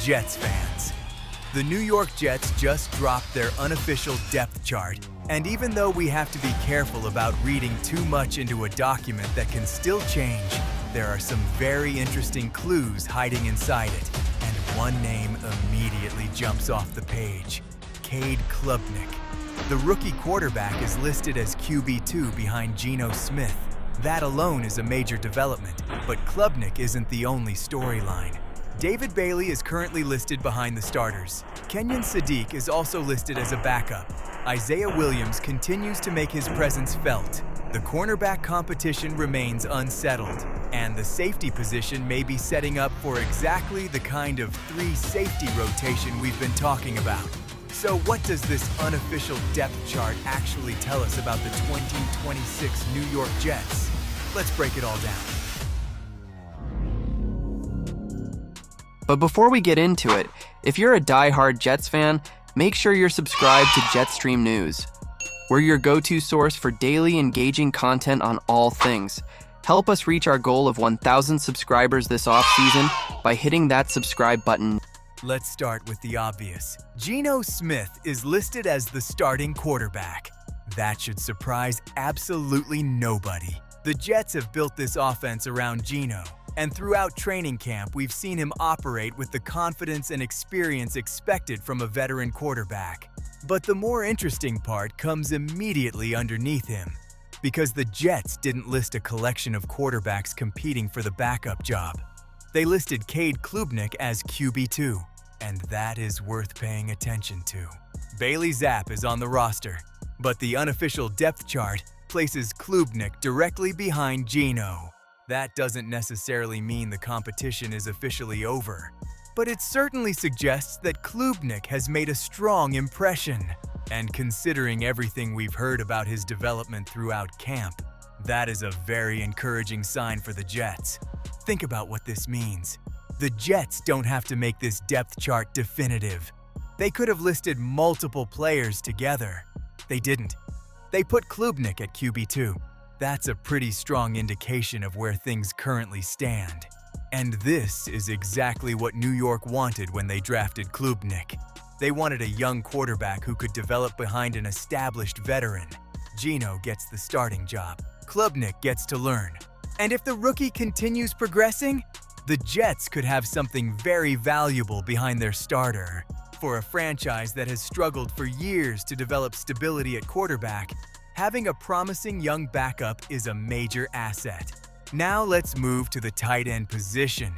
Jets fans. The New York Jets just dropped their unofficial depth chart, and even though we have to be careful about reading too much into a document that can still change, there are some very interesting clues hiding inside it, and one name immediately jumps off the page: Cade Klubnik. The rookie quarterback is listed as QB2 behind Geno Smith. That alone is a major development, but Klubnik isn't the only storyline. David Bailey is currently listed behind the starters. Kenyon Sadiq is also listed as a backup. Isaiah Williams continues to make his presence felt. The cornerback competition remains unsettled, and the safety position may be setting up for exactly the kind of three-safety rotation we've been talking about. So what does this unofficial depth chart actually tell us about the 2026 New York Jets? Let's break it all down. But before we get into it, if you're a die-hard Jets fan, make sure you're subscribed to Jetstream News. We're your go-to source for daily engaging content on all things. Help us reach our goal of 1,000 subscribers this off-season by hitting that subscribe button. Let's start with the obvious. Geno Smith is listed as the starting quarterback. That should surprise absolutely nobody. The Jets have built this offense around Geno, and throughout training camp, we've seen him operate with the confidence and experience expected from a veteran quarterback. But the more interesting part comes immediately underneath him, because the Jets didn't list a collection of quarterbacks competing for the backup job. They listed Cade Klubnik as QB2, and that is worth paying attention to. Bailey Zappe is on the roster, but the unofficial depth chart places Klubnik directly behind Geno. That doesn't necessarily mean the competition is officially over, but it certainly suggests that Klubnik has made a strong impression. And considering everything we've heard about his development throughout camp, that is a very encouraging sign for the Jets. Think about what this means. The Jets don't have to make this depth chart definitive. They could have listed multiple players together. They didn't. They put Klubnik at QB2. That's a pretty strong indication of where things currently stand. And this is exactly what New York wanted when they drafted Klubnik. They wanted a young quarterback who could develop behind an established veteran. Geno gets the starting job. Klubnik gets to learn. And if the rookie continues progressing, the Jets could have something very valuable behind their starter. For a franchise that has struggled for years to develop stability at quarterback, having a promising young backup is a major asset. Now let's move to the tight end position.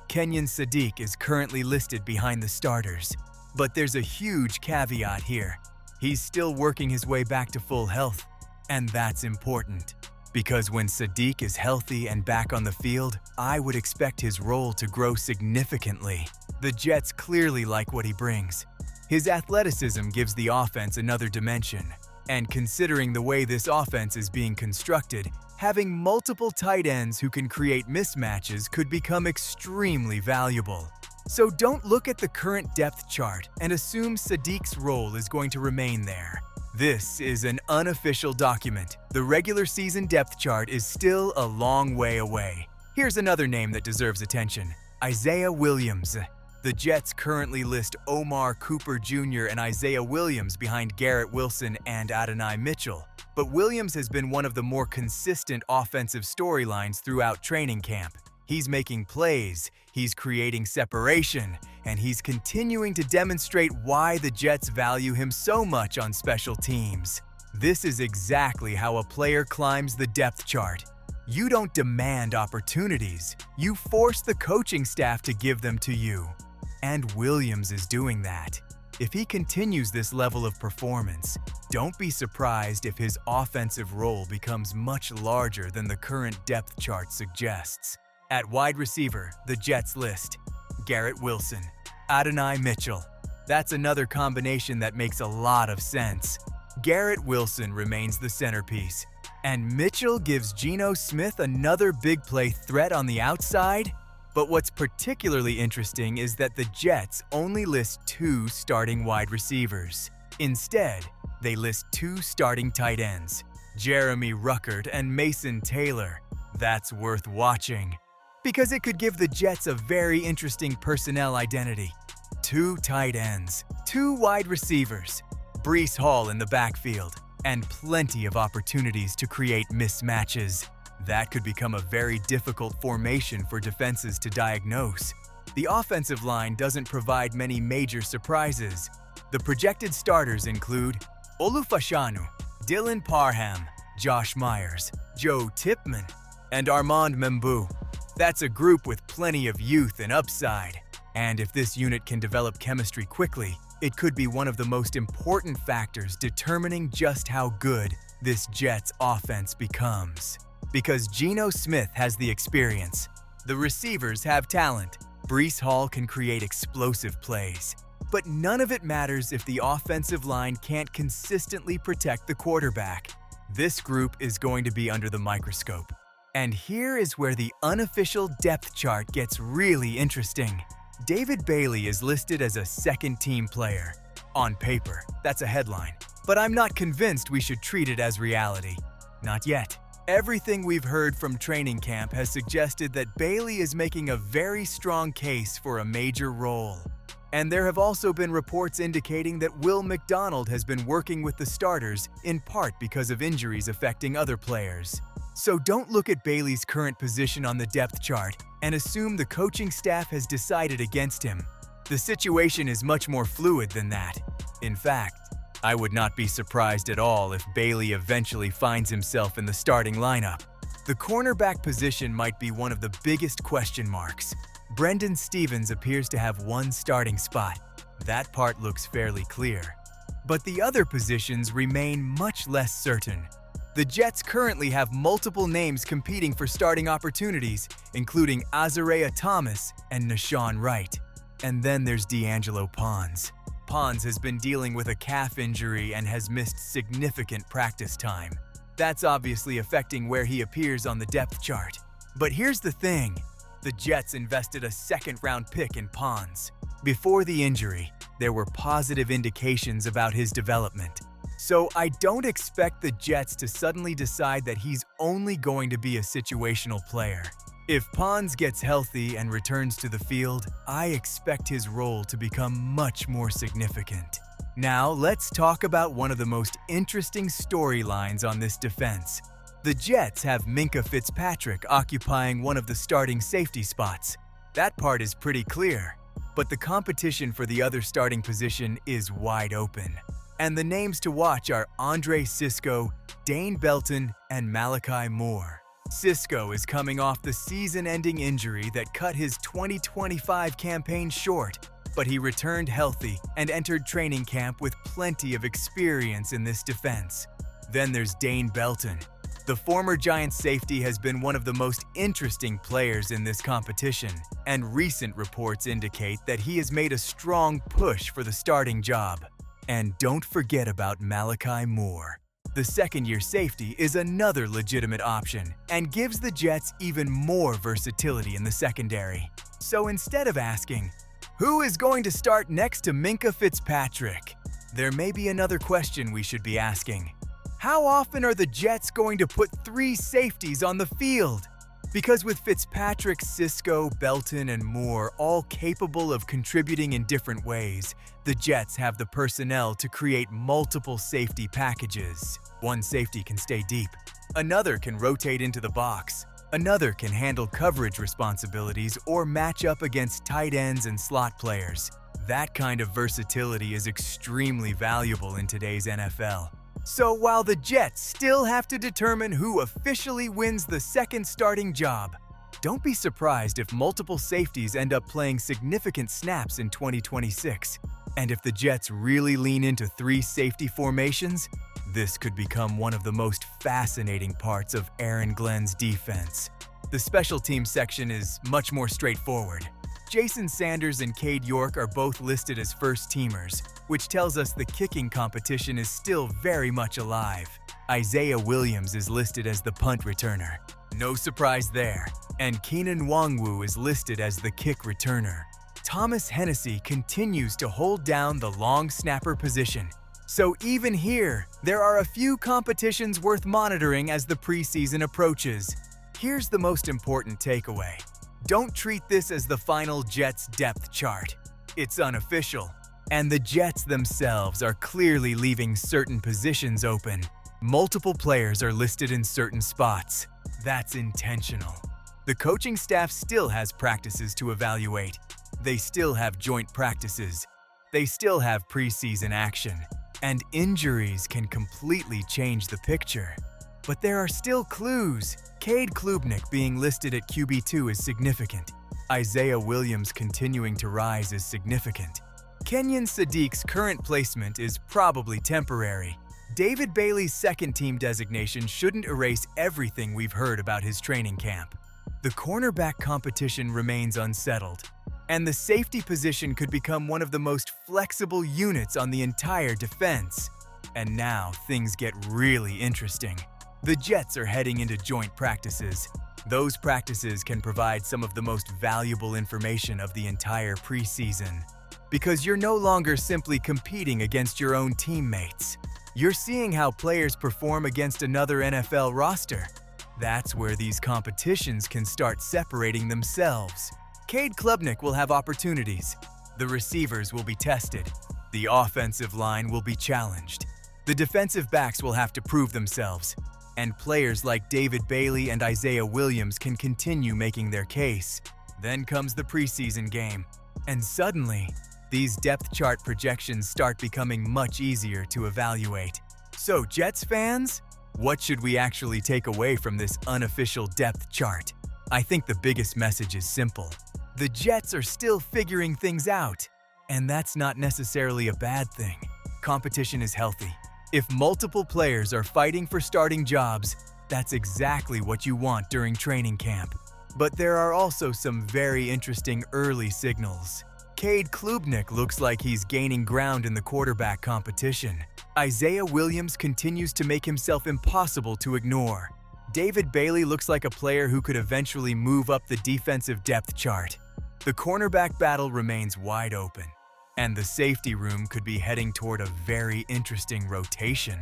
Kenyon Sadiq is currently listed behind the starters, but there's a huge caveat here. He's still working his way back to full health, and that's important. Because when Sadiq is healthy and back on the field, I would expect his role to grow significantly. The Jets clearly like what he brings. His athleticism gives the offense another dimension. And considering the way this offense is being constructed, having multiple tight ends who can create mismatches could become extremely valuable. So don't look at the current depth chart and assume Sadiq's role is going to remain there. This is an unofficial document. The regular season depth chart is still a long way away. Here's another name that deserves attention: Isaiah Williams. The Jets currently list Omar Cooper Jr. and Isaiah Williams behind Garrett Wilson and Adonai Mitchell. But Williams has been one of the more consistent offensive storylines throughout training camp. He's making plays, he's creating separation, and he's continuing to demonstrate why the Jets value him so much on special teams. This is exactly how a player climbs the depth chart. You don't demand opportunities, you force the coaching staff to give them to you. And Williams is doing that. If he continues this level of performance, don't be surprised if his offensive role becomes much larger than the current depth chart suggests. At wide receiver, the Jets list Garrett Wilson, Adonai Mitchell. That's another combination that makes a lot of sense. Garrett Wilson remains the centerpiece, and Mitchell gives Geno Smith another big play threat on the outside. But what's particularly interesting is that the Jets only list 2 starting wide receivers. Instead, they list 2 starting tight ends, Jeremy Ruckert and Mason Taylor. That's worth watching, because it could give the Jets a very interesting personnel identity. 2 tight ends, 2 wide receivers, Breece Hall in the backfield, and plenty of opportunities to create mismatches. That could become a very difficult formation for defenses to diagnose. The offensive line doesn't provide many major surprises. The projected starters include Olufashanu, Dylan Parham, Josh Myers, Joe Tipman, and Armand Membu. That's a group with plenty of youth and upside. And if this unit can develop chemistry quickly, it could be one of the most important factors determining just how good this Jets offense becomes. Because Geno Smith has the experience, the receivers have talent, Breece Hall can create explosive plays. But none of it matters if the offensive line can't consistently protect the quarterback. This group is going to be under the microscope. And here is where the unofficial depth chart gets really interesting. David Bailey is listed as a second-team player. On paper, that's a headline. But I'm not convinced we should treat it as reality. Not yet. Everything we've heard from training camp has suggested that Bailey is making a very strong case for a major role. And there have also been reports indicating that Will McDonald has been working with the starters in part because of injuries affecting other players. So don't look at Bailey's current position on the depth chart and assume the coaching staff has decided against him. The situation is much more fluid than that. In fact, I would not be surprised at all if Bailey eventually finds himself in the starting lineup. The cornerback position might be one of the biggest question marks. Brendan Stevens appears to have one starting spot. That part looks fairly clear. But the other positions remain much less certain. The Jets currently have multiple names competing for starting opportunities, including Azariah Thomas and Nashawn Wright. And then there's D'Angelo Pons. Pons has been dealing with a calf injury and has missed significant practice time. That's obviously affecting where he appears on the depth chart. But here's the thing. The Jets invested a second-round pick in Pons. Before the injury, there were positive indications about his development. So I don't expect the Jets to suddenly decide that he's only going to be a situational player. If Pons gets healthy and returns to the field, I expect his role to become much more significant. Now, let's talk about one of the most interesting storylines on this defense. The Jets have Minkah Fitzpatrick occupying one of the starting safety spots. That part is pretty clear, but the competition for the other starting position is wide open. And the names to watch are Andre Cisco, Dane Belton, and Malachi Moore. Cisco is coming off the season-ending injury that cut his 2025 campaign short, but he returned healthy and entered training camp with plenty of experience in this defense. Then there's Dane Belton. The former Giants safety has been one of the most interesting players in this competition, and recent reports indicate that he has made a strong push for the starting job. And don't forget about Malachi Moore. The second-year safety is another legitimate option and gives the Jets even more versatility in the secondary. So instead of asking, who is going to start next to Minkah Fitzpatrick? There may be another question we should be asking. How often are the Jets going to put 3 safeties on the field? Because with Fitzpatrick, Cisco, Belton, and Moore all capable of contributing in different ways, the Jets have the personnel to create multiple safety packages. One safety can stay deep, another can rotate into the box, another can handle coverage responsibilities or match up against tight ends and slot players. That kind of versatility is extremely valuable in today's NFL. So while the Jets still have to determine who officially wins the second starting job, don't be surprised if multiple safeties end up playing significant snaps in 2026. And if the Jets really lean into 3 safety formations, this could become one of the most fascinating parts of Aaron Glenn's defense. The special teams section is much more straightforward. Jason Sanders and Cade York are both listed as first-teamers, which tells us the kicking competition is still very much alive. Isaiah Williams is listed as the punt returner. No surprise there. And Keenan Nwangwu is listed as the kick returner. Thomas Hennessy continues to hold down the long snapper position. So even here, there are a few competitions worth monitoring as the preseason approaches. Here's the most important takeaway. Don't treat this as the final Jets depth chart. It's unofficial. And the Jets themselves are clearly leaving certain positions open. Multiple players are listed in certain spots. That's intentional. The coaching staff still has practices to evaluate. They still have joint practices. They still have preseason action. And injuries can completely change the picture. But there are still clues. Cade Klubnik being listed at QB2 is significant. Isaiah Williams continuing to rise is significant. Kenyon Sadiq's current placement is probably temporary. David Bailey's second-team designation shouldn't erase everything we've heard about his training camp. The cornerback competition remains unsettled, and the safety position could become one of the most flexible units on the entire defense. And now things get really interesting. The Jets are heading into joint practices. Those practices can provide some of the most valuable information of the entire preseason. Because you're no longer simply competing against your own teammates. You're seeing how players perform against another NFL roster. That's where these competitions can start separating themselves. Cade Klubnik will have opportunities. The receivers will be tested. The offensive line will be challenged. The defensive backs will have to prove themselves. And players like David Bailey and Isaiah Williams can continue making their case. Then comes the preseason game. And suddenly, these depth chart projections start becoming much easier to evaluate. So, Jets fans, what should we actually take away from this unofficial depth chart? I think the biggest message is simple. The Jets are still figuring things out, and that's not necessarily a bad thing. Competition is healthy. If multiple players are fighting for starting jobs, that's exactly what you want during training camp. But there are also some very interesting early signals. Cade Klubnik looks like he's gaining ground in the quarterback competition. Isaiah Williams continues to make himself impossible to ignore. David Bailey looks like a player who could eventually move up the defensive depth chart. The cornerback battle remains wide open, and the safety room could be heading toward a very interesting rotation.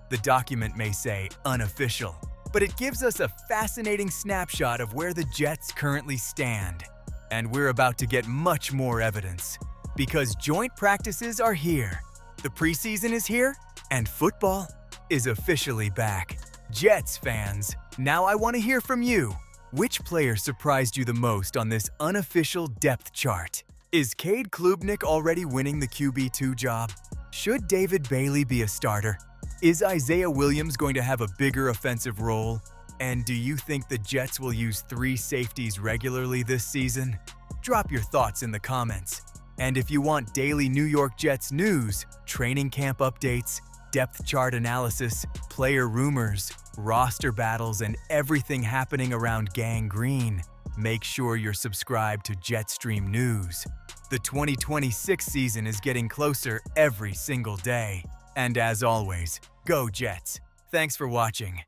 The document may say unofficial, but it gives us a fascinating snapshot of where the Jets currently stand. And we're about to get much more evidence, because joint practices are here, the preseason is here, and football is officially back. Jets fans, now I want to hear from you. Which player surprised you the most on this unofficial depth chart? Is Cade Klubnik already winning the QB2 job? Should David Bailey be a starter? Is Isaiah Williams going to have a bigger offensive role? And do you think the Jets will use 3 safeties regularly this season? Drop your thoughts in the comments. And if you want daily New York Jets news, training camp updates, depth chart analysis, player rumors, roster battles, and everything happening around Gang Green, make sure you're subscribed to Jetstream News. The 2026 season is getting closer every single day. And as always, go Jets! Thanks for watching.